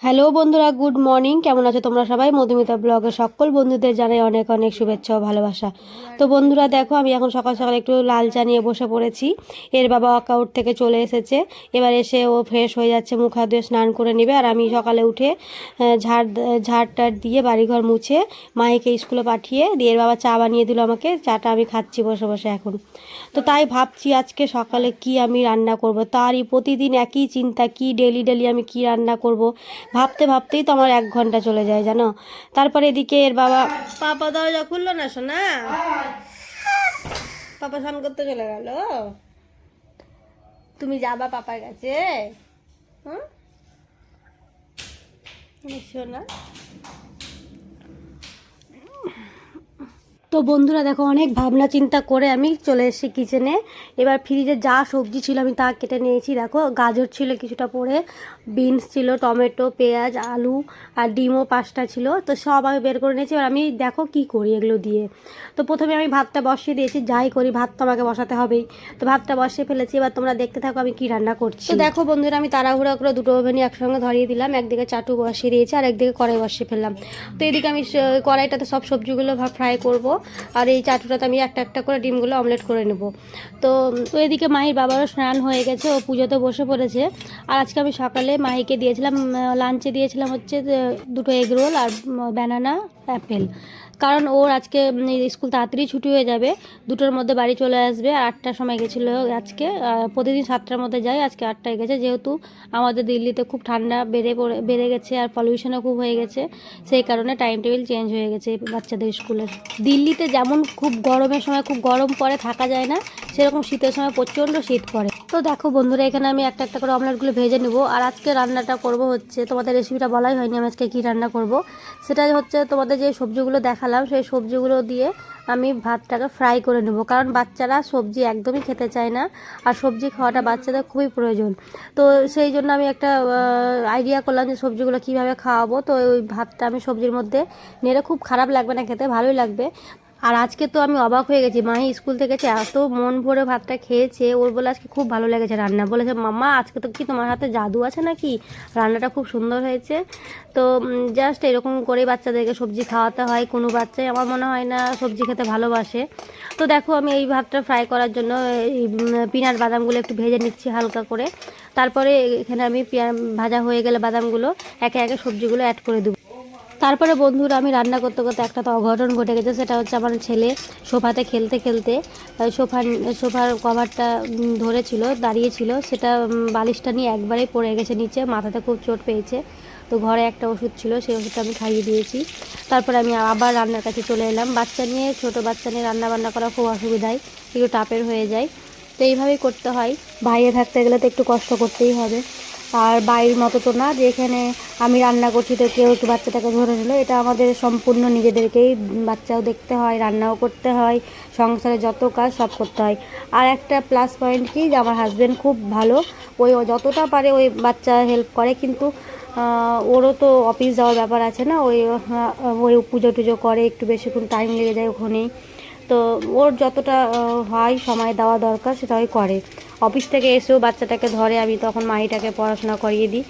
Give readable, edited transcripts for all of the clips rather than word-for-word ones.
Hello বন্ধুরা, good morning. কেমন আছো তোমরা সবাই? মধুমিতা ব্লগের সকল বন্ধুদের জানাই অনেক অনেক শুভেচ্ছা ও ভালোবাসা। তো বন্ধুরা দেখো, আমি এখন সকাল সকাল একটু লাল চা নিয়ে বসে পড়েছি। এর বাবা ওয়ার্কআউট থেকে চলে এসেছে, এবার এসে ও ফ্রেশ হয়ে যাচ্ছে, মুখ হাত ধুয়ে স্নান করে নেবে। আর আমি সকালে উঠে ঝাড় দিয়ে বাড়িঘর মুছে মাইকে স্কুলে পাঠিয়ে দিয়ে এর বাবা চা বানিয়ে দিল আমাকে। চাটা আমি খাচ্ছি বসে বসে এখন। তো তাই ভাবছি আজকে সকালে কি আমি রান্না করব। তারই প্রতিদিন একই চিন্তা, কি ডেলি ডেলি আমি কি রান্না করব ভাবতে ভাবতেই তো আমার 1 ঘন্টা চলে যায় জানো। তারপরে এদিকে এর বাবা, পাপা দরজা খুললো না শোনা, পাপা স্নান করতে চলে গেল। তুমি যাবা পাপার কাছে? হুম, শোনা। তো বন্ধুরা দেখো, অনেক ভাবনা চিন্তা করে আমি চলে এসেছি কিচেনে। এবার ফ্রিজে যা সবজি ছিল আমি তা কেটে নিয়েছি। দেখো, গাজর ছিল কিছুটা পরে, বিনস ছিল, টমেটো, পেঁয়াজ, আলু আর ডিমও 5টা ছিল। তো সব আমি বের করে নিয়েছি। এবার আমি দেখো কি করি এগুলো দিয়ে। তো প্রথমে আমি ভাতটা বসিয়ে দিয়েছি, যাই করি ভাত তো আমাকে বসাতে হবেই। তো ভাতটা বসিয়ে ফেলেছি, এবার তোমরা দেখতে থাকো আমি কি রান্না করছি। তো দেখো বন্ধুরা, আমি তাড়াহুড়া করে দুটো ওভেনই একসঙ্গে ধরিয়ে দিলাম। একদিকে চাটু বসিয়ে দিয়েছি আর একদিকে কড়াই বসিয়ে ফেললাম। তো এদিকে আমি কড়াইটাতে সব সবজিগুলো ফ্রাই করব, আর এই চাটুটাতে আমি একটা একটা করে ডিমগুলো অমলেট করে নেব। তো তো এদিকে মাহির বাবারও স্নান হয়ে গেছে, ও পুজোতে বসে পড়েছে। আর আজকে আমি সকালে মাহিকে দিয়েছিলাম, লাঞ্চে দিয়েছিলাম হচ্ছে দুটো এগ রোল আর ব্যানানা অ্যাপেল। কারণ ওর আজকে স্কুল তাড়াতাড়ি ছুটি হয়ে যাবে, 2টোর মধ্যে বাড়ি চলে আসবে। আর 8টার সময় গেছিলো আজকে, প্রতিদিন 7টার মধ্যে যায়, আজকে 8টায় গেছে। যেহেতু আমাদের দিল্লিতে খুব ঠান্ডা বেড়ে গেছে আর পলিউশনও খুব হয়ে গেছে, সেই কারণে টাইম টেবিল চেঞ্জ হয়ে গেছে বাচ্চাদের স্কুলের। দিল্লিতে যেমন খুব গরমের সময় খুব গরম পড়ে, থাকা যায় না, সেরকম শীতের সময় প্রচণ্ড শীত পড়ে। তো দেখো বন্ধুরা, এখানে আমি একটা একটা করে অমলেটগুলো ভেজে নেবো। আর আজকে রান্নাটা করব হচ্ছে, তোমাদের রেসিপিটা বলাই হয়নি আমি আজকে কী রান্না করব। সেটা হচ্ছে তোমাদের যে সবজিগুলো দেখালাম সেই সবজিগুলো দিয়ে আমি ভাতটাকে ফ্রাই করে নেব। কারণ বাচ্চারা সবজি একদমই খেতে চায় না, আর সবজি খাওয়াটা বাচ্চাদের খুবই প্রয়োজন। তো সেই জন্য আমি একটা আইডিয়া করলাম যে সবজিগুলো কীভাবে খাওয়াবো। তো ওই ভাতটা আমি সবজির মধ্যে নেড়ে, খুব খারাপ লাগবে না খেতে, ভালোই লাগবে। আর আজকে তো আমি অবাক হয়ে গেছি, মাহি স্কুল থেকে এত মন ভরে ভাতটা খেয়েছে, ওর বলে আজকে খুব ভালো লেগেছে রান্না। বলেছে মাম্মা আজকে তো কি তোমার হাতে জাদু আছে নাকি, রান্নাটা খুব সুন্দর হয়েছে। তো জাস্ট এরকম করেই বাচ্চাদেরকে সবজি খাওয়াতে হয়। কোনো বাচ্চাই আমার মনে হয় না সবজি খেতে ভালোবাসে। তো দেখো, আমি এই ভাতটা ফ্রাই করার জন্য এই পিনাট বাদামগুলো একটু ভেজে নিচ্ছি হালকা করে। তারপরে এখানে আমি ভাজা হয়ে গেলে বাদামগুলো একে একে সবজিগুলো অ্যাড করে দেবো। তারপরে বন্ধুরা, আমি রান্না করতে করতে একটা তো অঘটন ঘটে গেছে। সেটা হচ্ছে আমার ছেলে সোফাতে খেলতে খেলতে সোফার কভারটা ধরেছিল, দাঁড়িয়েছিল, সেটা বালিশটা নিয়ে একবারেই পড়ে গেছে নিচে, মাথাতে খুব চোট পেয়েছে। তো ঘরে একটা ওষুধ ছিল, সেই ওষুধটা আমি খাইয়ে দিয়েছি। তারপরে আমি আবার রান্নার কাছে চলে এলাম। ছোটো বাচ্চা নিয়ে রান্না বান্না করা খুব অসুবিধায়, একটু টাপের হয়ে যায়। তো এইভাবেই করতে হয়, বাইরে থাকতে গেলে তো একটু কষ্ট করতেই হবে। আর বাড়ির মতো তো না যে এখানে আমি রান্না করছি তো কেউ একটু বাচ্চাটাকে ধরে নিল। এটা আমাদের সম্পূর্ণ নিজেদেরকেই বাচ্চাও দেখতে হয়, রান্নাও করতে হয়, সংসারে যত কাজ সব করতে হয়। আর একটা প্লাস পয়েন্ট কি, যে আমার হাজব্যান্ড খুব ভালো, ওই যতটা পারে ওই বাচ্চা হেল্প করে। কিন্তু ওরও তো অফিস যাওয়ার ব্যাপার আছে না, ওই পুজো টুজো করে, একটু বেশিক্ষণ টাইম লেগে যায় ওখানেই। তো ওর যতটা হয় সময় দেওয়া দরকার সেটা ওই করে। অফিস থেকে এসেও বাচ্চাটাকে ধরে, আমি তখন মাহিটাকে পড়াশোনা করিয়ে দিই।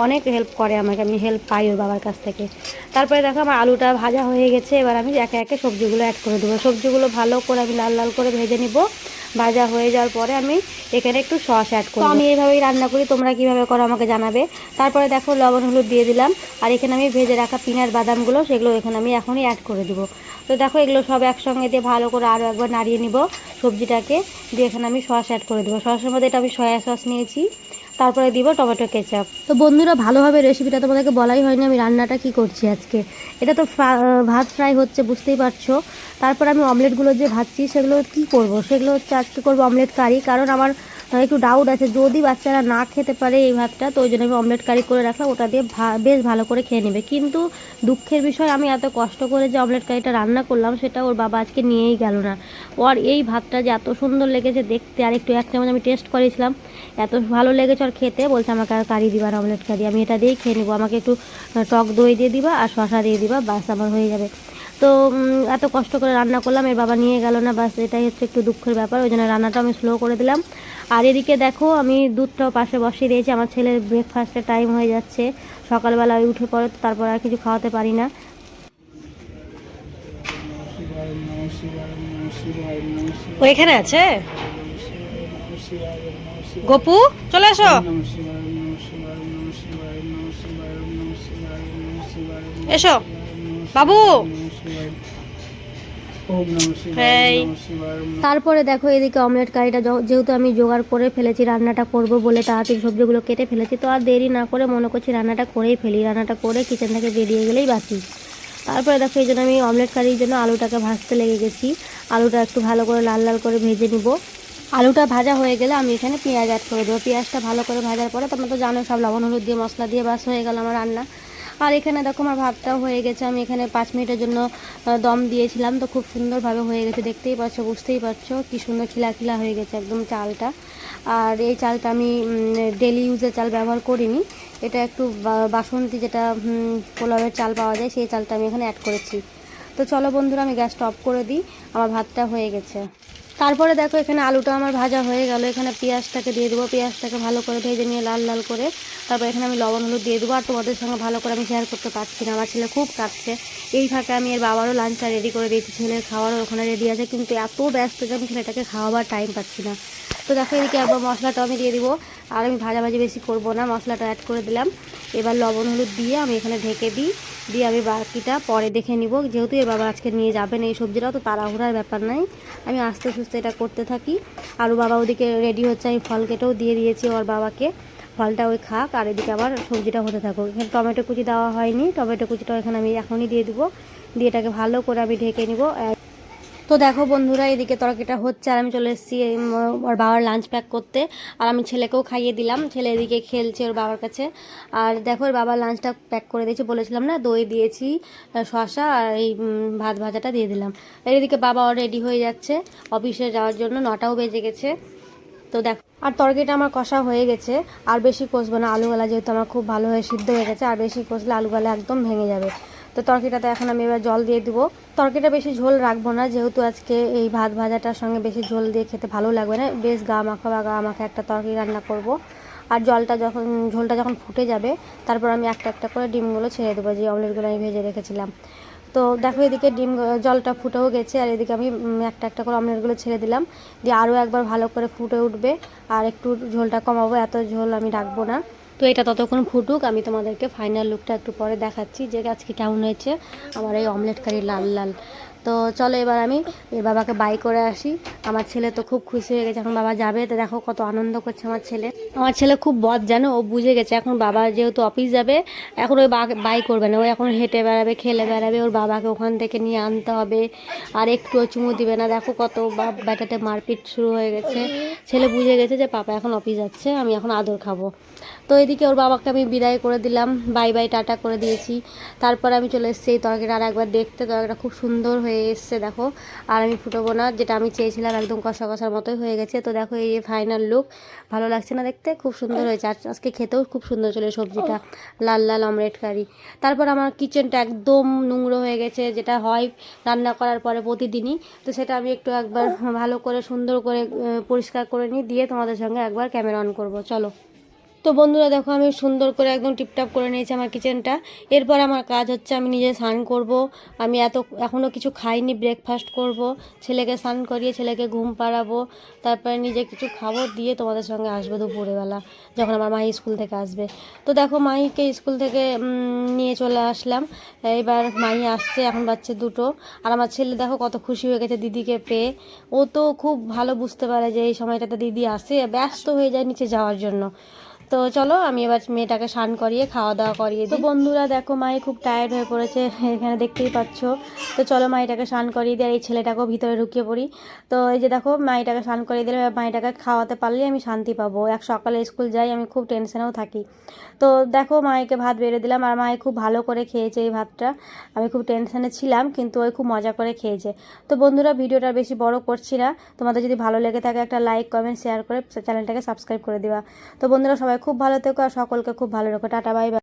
অনেক হেল্প করে আমাকে, আমি হেল্প পাই ওর বাবার কাছ থেকে। তারপরে দেখো, আমার আলুটা ভাজা হয়ে গেছে। এবার আমি একে একে সবজিগুলো অ্যাড করে দেবো। সবজিগুলো ভালো করে আমি লাল লাল করে ভেজে নিব। ভাজা হয়ে যাওয়ার পরে আমি এখানে একটু সস অ্যাড করব। আমি এইভাবেই রান্না করি, তোমরা কীভাবে করো আমাকে জানাবে। তারপরে দেখো, লবণ হলুদ দিয়ে দিলাম। আর এখানে আমি ভেজে রাখা পিনাট বাদামগুলো, সেগুলো এখানে আমি এখনই অ্যাড করে দেবো। তো দেখো, এগুলো সব একসঙ্গে দিয়ে ভালো করে আরও একবার নাড়িয়ে নিব সবজিটাকে। দিয়ে এখানে আমি সস অ্যাড করে দেবো। সসের মধ্যে এটা আমি সয়া সস নিয়েছি, তারপরে দিব টমেটো কেচাপ। তো বন্ধুরা, ভালোভাবে রেসিপিটা তোমাদেরকে বলাই হয়নি আমি রান্নাটা কি করছি আজকে। এটা তো ভাত ফ্রাই হচ্ছে, বুঝতেই পারছো। তারপর আমি অমলেটগুলো যে ভাজছি সেগুলো কি করব, সেগুলো হচ্ছে আজকে করবো অমলেট কারি। কারণ আমার একটু ডাউট আছে, যদি বাচ্চারা না খেতে পারে এই ভাতটা, তো ওই জন্য আমি অমলেট কারি করে রাখলাম, ওটা দিয়ে বেশ ভালো করে খেয়ে নেবে। কিন্তু দুঃখের বিষয়, আমি এত কষ্ট করে যে অমলেট কারিটা রান্না করলাম সেটা ওর বাবা আজকে নিয়েই গেল না। ওর এই ভাতটা যে এত সুন্দর লেগেছে দেখতে, আর একটু 1 চামচ আমি টেস্ট করেছিলাম, এত ভালো লেগেছে ওর খেতে। বলছে আমাকে আর কারি দিবা না, অমলেট কারি। আমি এটা দিয়েই খেয়ে নেবো, আমাকে একটু টক দই দিয়ে দিবা আর শশা দিয়ে দিবা, বাস আমার হয়ে যাবে। তো এত কষ্ট করে রান্না করলাম, এর বাবা নিয়ে গেল না, বাস এটাই হচ্ছে একটু দুঃখের ব্যাপার। ওই জন্য রান্নাটা আমি স্লো করে দিলাম। আর এদিকে দেখো আমি দুধটাও পাশে বসিয়ে দিয়েছি, আমার ছেলের ব্রেকফাস্টের টাইম হয়ে যাচ্ছে, সকালবেলা উঠে পড়ে, তো তারপর আর কিছু খাওয়াতে পারি না। ওইখানে আছে গোপু, চলে এসো, এসো বাবু। তারপরে দেখো এদিকে অমলেট কারিটা যেহেতু আমি জোগাড় করে ফেলেছি, রান্নাটা করব বলে তাড়াতাড়ি সবজিগুলো কেটে ফেলেছি, তো আর দেরি না করে মনে করছি রান্নাটা করেই ফেলি, রান্নাটা করে কিচেন থেকে বেরিয়ে গেলেই বাকি। তারপরে দেখো এই জন্য আমি অমলেট কারির জন্য আলুটাকে ভাজতে লেগে গেছি। আলুটা একটু ভালো করে লাল লাল করে ভেজে নিব। আলুটা ভাজা হয়ে গেলে আমি এখানে পেঁয়াজ অ্যাড করে দেবো। পেঁয়াজটা ভালো করে ভাজার পরে তোমরা তো জানো সব লবণ হলুদ দিয়ে মশলা দিয়ে বাস হয়ে গেল আমার রান্না। আর এখানে দেখো আমার ভাতটাও হয়ে গেছে, আমি এখানে 5 মিনিটের জন্য দম দিয়েছিলাম, তো খুব সুন্দরভাবে হয়ে গেছে, দেখতেই পাচ্ছ, বুঝতেই পারছো কি সুন্দর খিলা খিলা হয়ে গেছে একদম চালটা। আর এই চালটা আমি ডেলি ইউজের চাল ব্যবহার করিনি, এটা একটু বাসন্তী যেটা পোলাওয়ের চাল পাওয়া যায় সেই চালটা আমি এখানে অ্যাড করেছি। তো চলো বন্ধুরা আমি গ্যাসটা অফ করে দিই, আমার ভাতটা হয়ে গেছে। তারপরে দেখো এখানে আলুটা আমার ভাজা হয়ে গেল, এখানে পেঁয়াজটাকে দিয়ে দেবো, পেঁয়াজটাকে ভালো করে ভেজে নিয়ে লাল লাল করে তারপর এখানে আমি লবণ হলুদ দিয়ে দেবো। আর তোমাদের সঙ্গে ভালো করে আমি শেয়ার করতে পারছি না, আমার ছেলে খুব কাঁদছে। এই ফাঁকে আমি এর বাবারও লাঞ্চটা রেডি করে দিয়েছি, ছেলের খাওয়ারও ওখানে রেডি আছে, কিন্তু এত ব্যস্ত যে আমি ছেলেটাকে খাওয়াবার টাইম পাচ্ছি না। তো দেখো এদিকে একবার মশলাটা আমি দিয়ে দিব, আর আমি ভাজাভাজি বেশি করব না, মশলাটা অ্যাড করে দিলাম। এবার লবণ হলুদ দিয়ে আমি এখানে ঢেকে দিই, দিয়ে আমি বাকিটা পরে দেখে নিব, যেহেতু এর বাবা আজকে নিয়ে যাবেন এই সবজিটাও, তো তাড়াহুড়ার ব্যাপার নাই, আমি আস্তে সুস্তে এটা করতে থাকি। আর বাবা ওদিকে রেডি হচ্ছে, আমি ফল কেটেও দিয়ে দিয়েছি ওর বাবাকে, ফলটা ওই খাক, আর এদিকে আবার সবজিটা হতে থাকুক। এখানে টমেটো কুচি দেওয়া হয়নি, টমেটো কুচিটাও এখানে আমি এখনই দিয়ে দেবো, দিয়ে এটাকে ভালো করে আমি ঢেকে নিব। তো দেখো বন্ধুরা এদিকে তরকারিটা হচ্ছে, আর আমি চলে এসেছি ওর বাবার লাঞ্চ প্যাক করতে, আর আমি ছেলেকেও খাইয়ে দিলাম, ছেলে এদিকে খেলছে ওর বাবার কাছে। আর দেখো ওর বাবার লাঞ্চটা প্যাক করে দিয়েছি, বলেছিলাম না, দই দিয়েছি, শসা, আর এই ভাত ভাজাটা দিয়ে দিলাম। আর এদিকে বাবা রেডি হয়ে যাচ্ছে অফিসে যাওয়ার জন্য, 9টাও বেজে গেছে। তো দেখো আর তরকারিটা আমার কষা হয়ে গেছে, আর বেশি কষবো না, আলুগুলা যেহেতু আমার খুব ভালো হয়ে সিদ্ধ হয়ে গেছে, আর বেশি কষলে আলুগুলা একদম ভেঙে যাবে। তো তরকারিটাতে এখন আমি এবার জল দিয়ে দিব। তরকারিটা বেশি ঝোল রাখবো না, যেহেতু আজকে এই ভাত ভাজাটার সঙ্গে বেশি ঝোল দিয়ে খেতে ভালো লাগবে না, বেশ গা মাখা বা গা মাখা একটা তরকারি রান্না করব। আর ঝোলটা যখন ফুটে যাবে, তারপর আমি একটা একটা করে ডিমগুলো ছেড়ে দেবো, যে অমলেটগুলো আমি ভেজে রেখেছিলাম। তো দেখো এদিকে জলটা ফুটেও গেছে, আর এদিকে আমি একটা একটা করে অমলেটগুলো ছেড়ে দিলাম, দিয়ে আরও একবার ভালো করে ফুটে উঠবে, আর একটু ঝোলটা কমাবো, এত ঝোল আমি রাখবো না। তো এটা ততক্ষণ ফুটুক, আমি তোমাদেরকে ফাইনাল লুকটা একটু পরে দেখাচ্ছি যে আজকে কেমন হয়েছে আমার এই অমলেট কারি লাল লাল। তো চলো এবার আমি এর বাবাকে বাই করে আসি। আমার ছেলে তো খুব খুশি হয়ে গেছে, এখন বাবা যাবে, তো দেখো কত আনন্দ করছে আমার ছেলে খুব বদ জানো, ও বুঝে গেছে এখন বাবা যেহেতু অফিস যাবে, এখন ওই বাই করবে না, ও এখন হেঁটে বেড়াবে, খেলে বেড়াবে, ওর বাবাকে ওখান থেকে নিয়ে আনতে হবে, আর একটুও চুমু দিবে না। দেখো কত ব্যাটাতে মারপিট শুরু হয়ে গেছে, ছেলে বুঝে গেছে যে পাপা এখন অফিস যাচ্ছে, আমি এখন আদর খাবো। তো এদিকে ওর বাবাকে আমি বিদায় করে দিলাম, বাই বাই টাটা করে দিয়েছি। তারপর আমি চলে এসেছি এই তরকারিটা আর একবার দেখতে, তরকারিটা খুব সুন্দর হয়ে এসছে দেখো, আর আমি ফুটাবো না, যেটা আমি চেয়েছিলাম একদম কষা কষার মতোই হয়ে গেছে। তো দেখো এই ফাইনাল লুক, ভালো লাগছে না দেখতে, খুব সুন্দর হয়েছে, আজকে খেতেও খুব সুন্দর ছিল সবজিটা, লাল লাল অমলেট কারি। তারপর আমার কিচেনটা একদম নোংরা হয়ে গেছে, যেটা হয় রান্না করার পরে প্রতিদিনই, তো সেটা আমি একবার ভালো করে সুন্দর করে পরিষ্কার করে নিই, দিয়ে তোমাদের সঙ্গে একবার ক্যামেরা অন করবো, চলো। তো বন্ধুরা দেখো আমি সুন্দর করে একদম টিপটাপ করে নিয়েছি আমার কিচেনটা। এরপর আমার কাজ হচ্ছে আমি নিজে স্নান করব, আমি এখনও কিছু খাইনি, ব্রেকফাস্ট করব, ছেলেকে স্নান করিয়ে ছেলেকে ঘুম পাড়াবো, তারপরে নিজে কিছু খাবো, দিয়ে তোমাদের সঙ্গে আসবো দুপুরবেলা যখন আমার মাহি স্কুল থেকে আসবে। তো দেখো মাহিকে স্কুল থেকে নিয়ে চলে আসলাম, এবার মাহি আসছে, এখন বাচ্চা 2টো। আর আমার ছেলে দেখো কত খুশি হয়ে গেছে দিদিকে পেয়ে, ও তো খুব ভালো বুঝতে পারে যে এই সময়টাতে দিদি আসে, ব্যস্ত হয়ে যায় নিচে যাওয়ার জন্য। তো চলো আমি এবার মেয়েটাকে স্নান করিয়ে খাওয়া দাওয়া করিয়ে দিই। তো বন্ধুরা দেখো মাই খুব টায়ার্ড হয়ে পড়েছে, এখানে দেখতেই পাচ্ছ। তো চলো মাইটাকে স্নান করিয়ে দিই, আর এই ছেলেটাকেও ভিতরে ঢুকিয়ে পড়ি। তো এই যে দেখো মাইটাকে স্নান করিয়ে দিলে, মাইটাকে খাওয়াতে পারলেই আমি শান্তি পাবো, সকালে স্কুল যাই, আমি খুব টেনশনেও থাকি। তো দেখো মাইকে ভাত বেড়ে দিলাম, আর মাই খুব ভালো করে খেয়েছে এই ভাতটা, আমি খুব টেনশনে ছিলাম কিন্তু ওই খুব মজা করে খেয়েছে। তো বন্ধুরা ভিডিওটা বেশি বড় করছি না, তোমাদের যদি ভালো লেগে থাকে একটা লাইক কমেন্ট শেয়ার করে চ্যানেলটাকে সাবস্ক্রাইব করে দেওয়া। তো বন্ধুরা সবাই খুব ভালো থেকো, আর সকলকে খুব ভালো রেখো, টাটা বাই বাই।